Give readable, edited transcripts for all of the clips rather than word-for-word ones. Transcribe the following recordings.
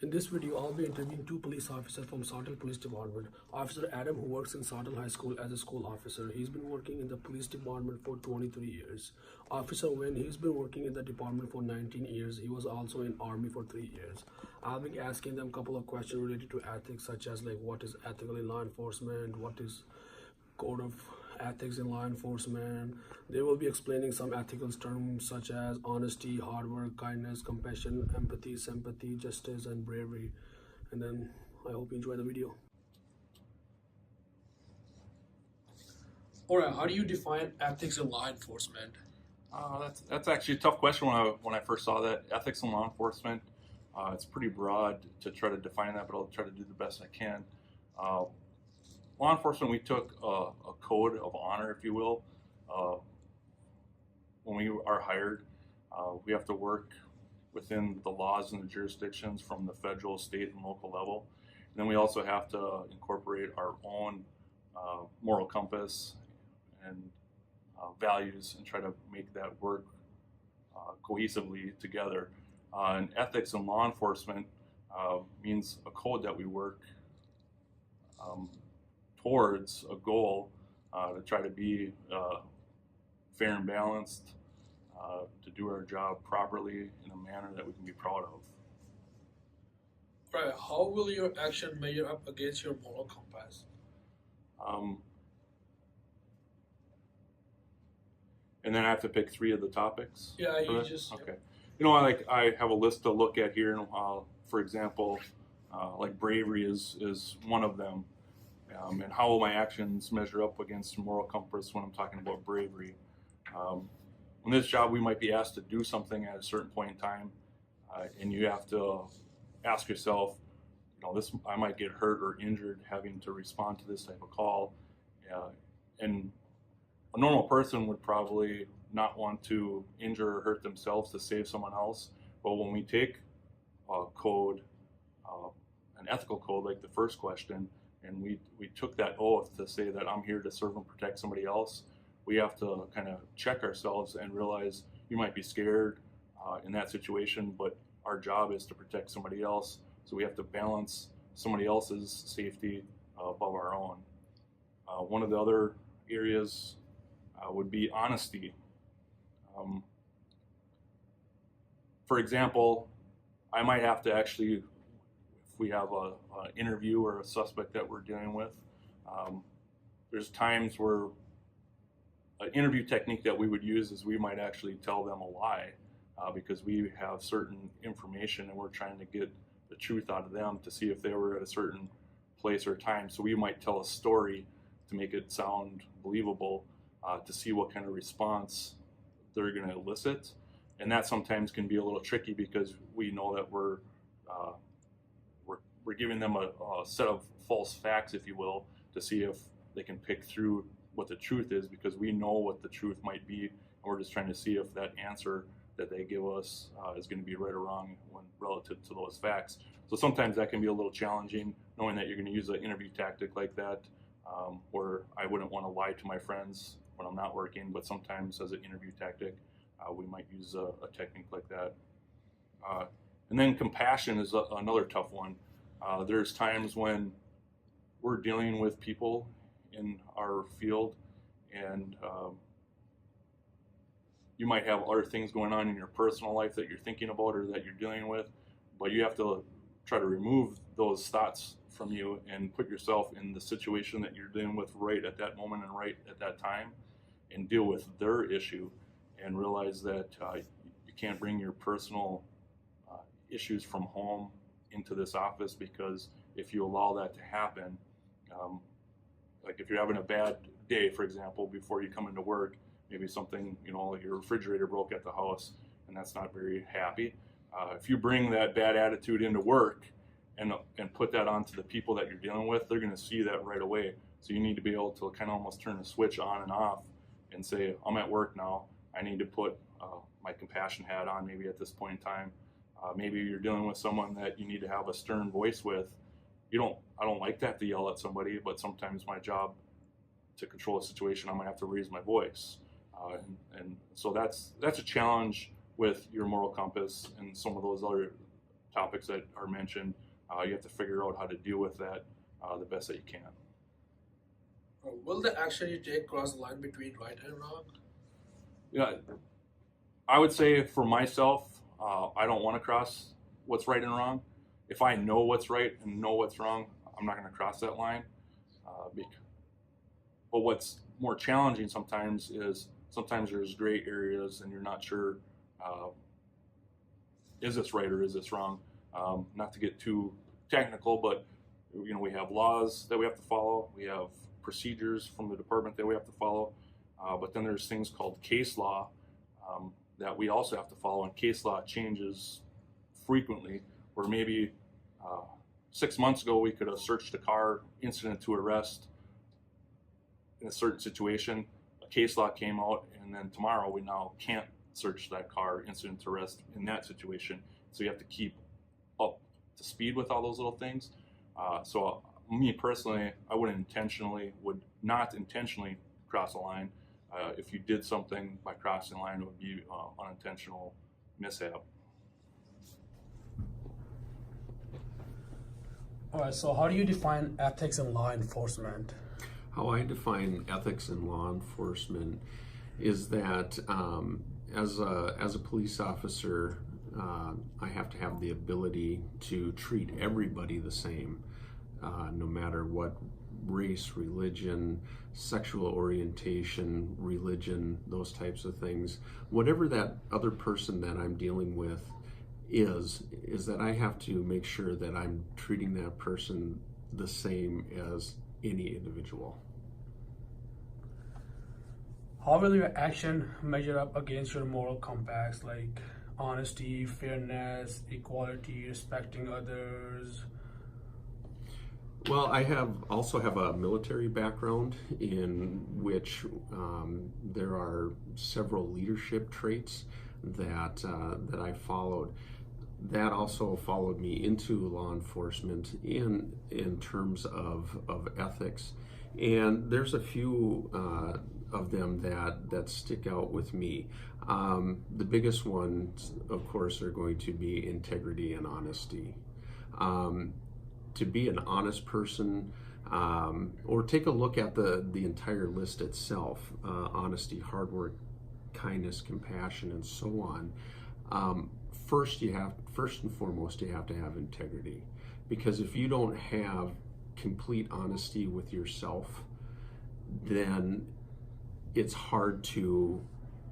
In this video, I'll be interviewing two police officers from Sawtell Police Department. Officer Adam, who works in Sawtell High School as a school officer. He's been working in the police department for 23 years. Officer Wynn, he's been working in the department for 19 years. He was also in Army for 3 years. I'll be asking them a couple of questions related to ethics, such as like what is ethical in law enforcement, what is code of ethics in law enforcement. They will be explaining some ethical terms such as honesty, hard work, kindness, compassion, empathy, sympathy, justice, and bravery. And then I hope you enjoy the video. Alright, how do you define ethics in law enforcement? That's actually a tough question when I first saw that. Ethics in law enforcement, it's pretty broad to try to define that, but I'll try to do the best I can. Law enforcement, we took a code of honor, if you will. When we are hired, we have to work within the laws and the jurisdictions from the federal, state, and local level. And then we also have to incorporate our own moral compass and values and try to make that work cohesively together. And ethics in law enforcement means a code that we work towards a goal to try to be fair and balanced, to do our job properly in a manner that we can be proud of. Right, how will your action measure up against your moral compass? And then I have to pick 3 of the topics? Yeah, you that? just... Okay. You know, I have a list to look at here, and for example, like bravery is one of them. And how will my actions measure up against moral compass when I'm talking about bravery? In this job, we might be asked to do something at a certain point in time, and you have to ask yourself, you know, I might get hurt or injured having to respond to this type of call. And a normal person would probably not want to injure or hurt themselves to save someone else. But when we take a code, an ethical code like the first question, and we took that oath to say that I'm here to serve and protect somebody else, we have to kind of check ourselves and realize you might be scared in that situation, but our job is to protect somebody else. So we have to balance somebody else's safety above our own. One of the other areas would be honesty. For example, I might have to actually, if we have an interview or a suspect that we're dealing with, there's times where an interview technique that we would use is we might actually tell them a lie because we have certain information and we're trying to get the truth out of them to see if they were at a certain place or time. So we might tell a story to make it sound believable to see what kind of response they're going to elicit. And that sometimes can be a little tricky because we know that we're giving them a set of false facts, if you will, to see if they can pick through what the truth is, because we know what the truth might be, and we're just trying to see if that answer that they give us is going to be right or wrong when relative to those facts. So sometimes that can be a little challenging, knowing that you're going to use an interview tactic like that, where I wouldn't want to lie to my friends when I'm not working, but sometimes as an interview tactic, we might use a technique like that. And then compassion is another tough one. There's times when we're dealing with people in our field, and you might have other things going on in your personal life that you're thinking about or that you're dealing with, but you have to try to remove those thoughts from you and put yourself in the situation that you're dealing with right at that moment and right at that time, and deal with their issue, and realize that you can't bring your personal issues from home into this office, because if you allow that to happen, like if you're having a bad day, for example, before you come into work, maybe something, you know, like your refrigerator broke at the house, and that's not very happy. If you bring that bad attitude into work and put that onto the people that you're dealing with, they're going to see that right away. So you need to be able to kind of almost turn the switch on and off and say, I'm at work now. I need to put my compassion hat on maybe at this point in time. Maybe you're dealing with someone that you need to have a stern voice with. I don't like to have to yell at somebody, but sometimes my job to control a situation, I'm gonna have to raise my voice. And so that's a challenge with your moral compass and some of those other topics that are mentioned. You have to figure out how to deal with that the best that you can. Will the action you take cross the line between right and wrong? Yeah, I would say for myself, I don't want to cross what's right and wrong. If I know what's right and know what's wrong, I'm not going to cross that line. But what's more challenging sometimes is sometimes there's gray areas and you're not sure, is this right or is this wrong? Not to get too technical, but we have laws that we have to follow. We have procedures from the department that we have to follow. But then there's things called case law that we also have to follow, and case law changes frequently, where maybe 6 months ago we could have searched a car, incident to arrest in a certain situation. A case law came out, and then tomorrow we now can't search that car, incident to arrest in that situation. So you have to keep up to speed with all those little things. So me personally, I would not intentionally cross a line. If you did something by crossing the line, it would be unintentional mishap. All right, so how do you define ethics in law enforcement? How I define ethics in law enforcement is that as a police officer, I have to have the ability to treat everybody the same, no matter what race, religion, sexual orientation, religion, those types of things. Whatever that other person that I'm dealing with is that I have to make sure that I'm treating that person the same as any individual. How will your action measure up against your moral compacts like honesty, fairness, equality, respecting others? Well, I also have a military background in which there are several leadership traits that I followed. That also followed me into law enforcement in terms of ethics, and there's a few of them that stick out with me. The biggest ones, of course, are going to be integrity and honesty. To be an honest person, or take a look at the entire list itself: honesty, hard work, kindness, compassion, and so on. First and foremost, you have to have integrity, because if you don't have complete honesty with yourself, then it's hard to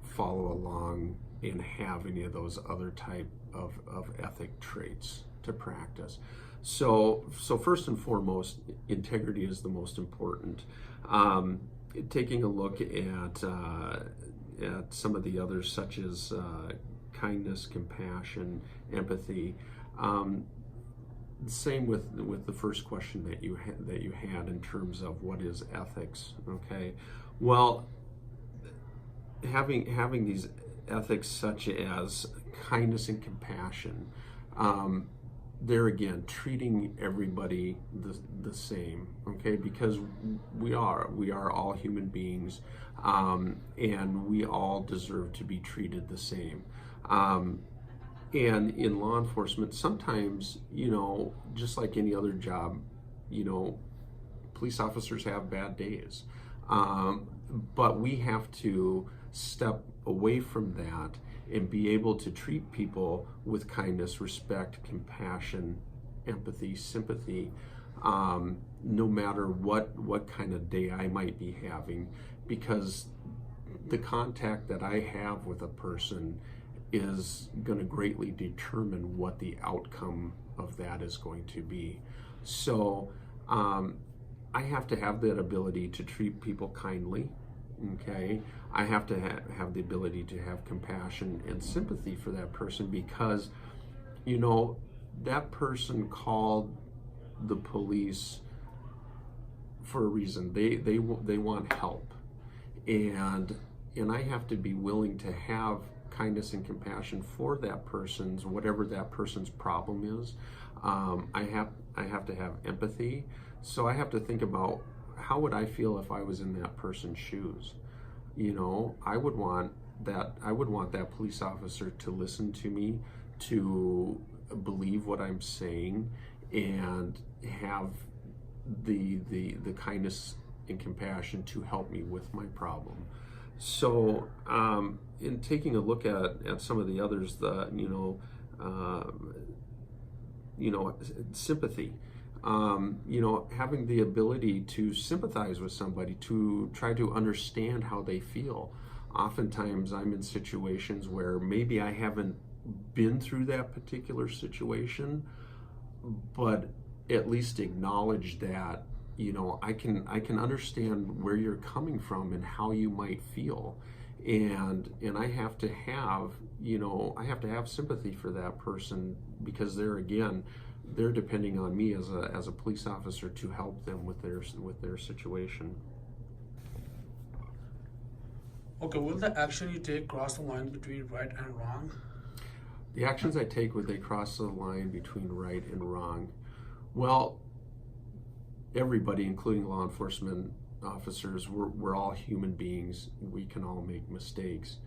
follow along and have any of those other type of ethic traits to practice. So first and foremost, integrity is the most important. Taking a look at some of the others, such as kindness, compassion, empathy. Same with the first question that you had in terms of what is ethics. Okay, well, having these ethics such as kindness and compassion. There again, treating everybody the same, okay? Because we are all human beings, and we all deserve to be treated the same. And in law enforcement, sometimes, just like any other job, police officers have bad days. But we have to step away from that and be able to treat people with kindness, respect, compassion, empathy, sympathy, no matter what kind of day I might be having, because the contact that I have with a person is going to greatly determine what the outcome of that is going to be. So I have to have that ability to treat people kindly. Okay, I have to have the ability to have compassion and sympathy for that person, because that person called the police for a reason. They want help, and I have to be willing to have kindness and compassion for that person's, whatever that person's problem is. I have to have empathy, so I have to think about, how would I feel if I was in that person's shoes? I would want that police officer to listen to me, to believe what I'm saying and have the kindness and compassion to help me with my problem. So in taking a look at some of the others, sympathy, having the ability to sympathize with somebody, to try to understand how they feel. Oftentimes I'm in situations where maybe I haven't been through that particular situation, but at least acknowledge that, I can understand where you're coming from and how you might feel. And I have to have, sympathy for that person, because they're depending on me as a police officer to help them with their situation. Okay, will the action you take cross the line between right and wrong? The actions I take, would they cross the line between right and wrong? Well, everybody, including law enforcement officers, we're all human beings. We can all make mistakes,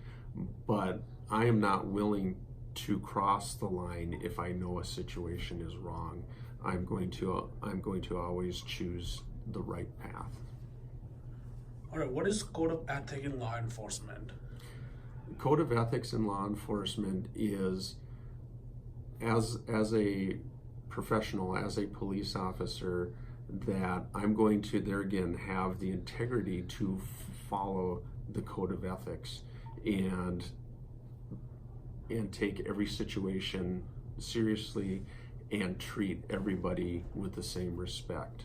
but I am not willing to cross the line if I know a situation is wrong. I'm going to always choose the right path. All right, what is code of ethics in law enforcement? Code of ethics in law enforcement is, as a professional, as a police officer, that I'm going to, there again, have the integrity to follow the code of ethics and take every situation seriously and treat everybody with the same respect.